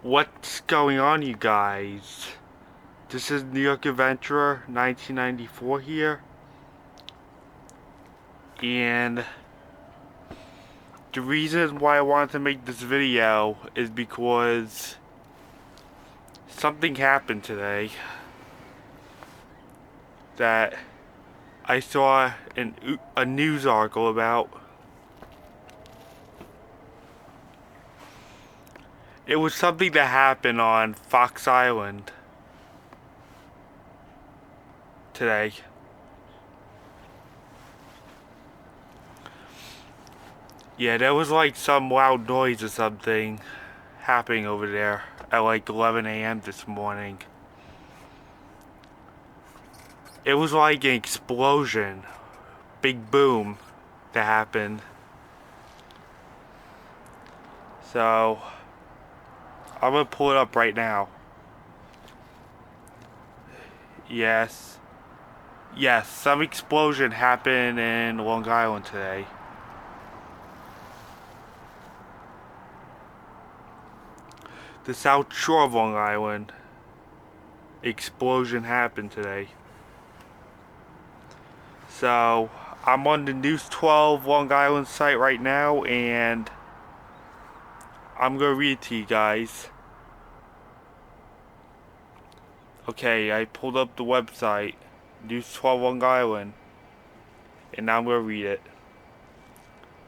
What's going on, you guys? This is New York Adventurer 1994 here, and the reason why I wanted to make this video is because something happened today that I saw in a news article about. It was something that happened on Fox Island today. Yeah, there was like some loud noise or something happening over there at like 11 a.m. this morning. It was like an explosion, big boom that happened. So, I'm gonna pull it up right now. Yes. Yes, some explosion happened in Long Island today. The South Shore of Long Island. Explosion happened today. So, I'm on the News 12 Long Island site right now, and I'm gonna read it to you guys. Okay, I pulled up the website, News 12 Long Island, and now I'm gonna read it.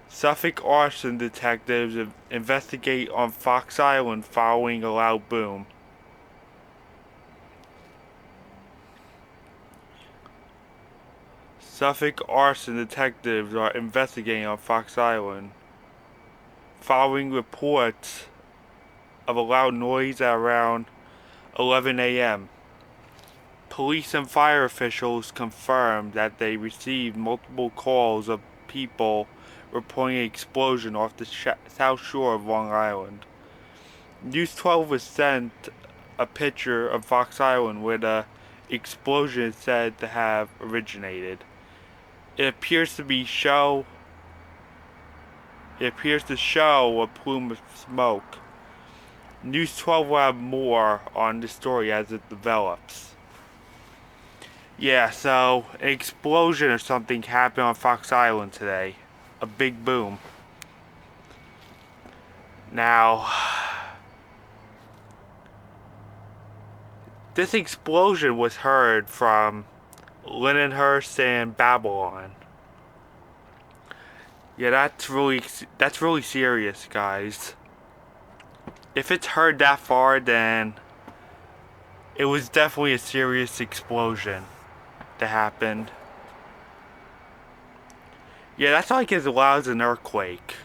Suffolk arson detectives investigate on Fox Island following a loud boom. Suffolk arson detectives are investigating on Fox Island following reports of a loud noise at around 11 a.m. Police and fire officials confirmed that they received multiple calls of people reporting an explosion off the south shore of Long Island. News 12 was sent a picture of Fox Island where the explosion is said to have originated. It appears to show a plume of smoke. News 12 will have more on the story as it develops. Yeah, so an explosion or something happened on Fox Island today. A big boom. Now, this explosion was heard from Lindenhurst and Babylon. Yeah, that's really serious, guys. If it's heard that far, then it was definitely a serious explosion that happened. Yeah, that's like as loud as an earthquake.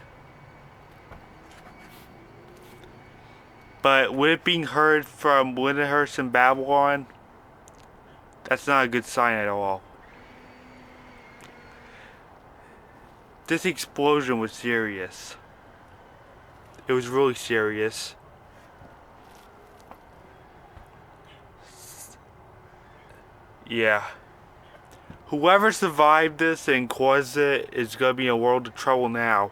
But with it being heard from Lindenhurst and Babylon, that's not a good sign at all. This explosion was serious. It was really serious. Yeah. Whoever survived this and caused it is gonna be in a world of trouble now.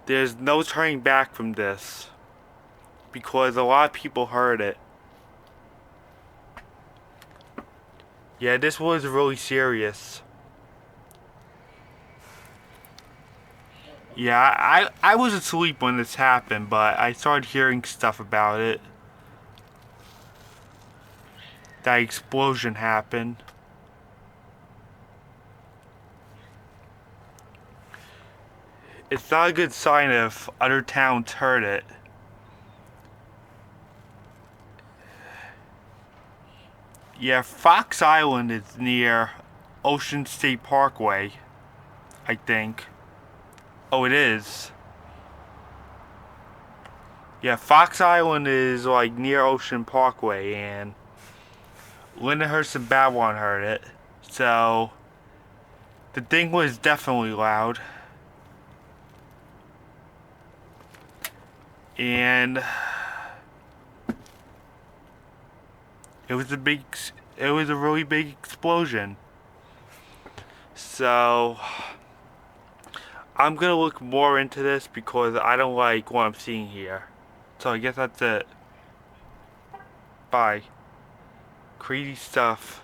There's no turning back from this. Because a lot of people heard it. Yeah, this was really serious. Yeah, I was asleep when this happened, but I started hearing stuff about it. That explosion happened. It's not a good sign if other towns heard it. Yeah, Fox Island is near Ocean State Parkway, I think. Oh, it is. Yeah, Fox Island is like near Ocean Parkway, and Lindenhurst and Babylon heard it. So, the thing was definitely loud. And it was a really big explosion. So, I'm gonna look more into this because I don't like what I'm seeing here So I guess that's it. Bye. Crazy stuff.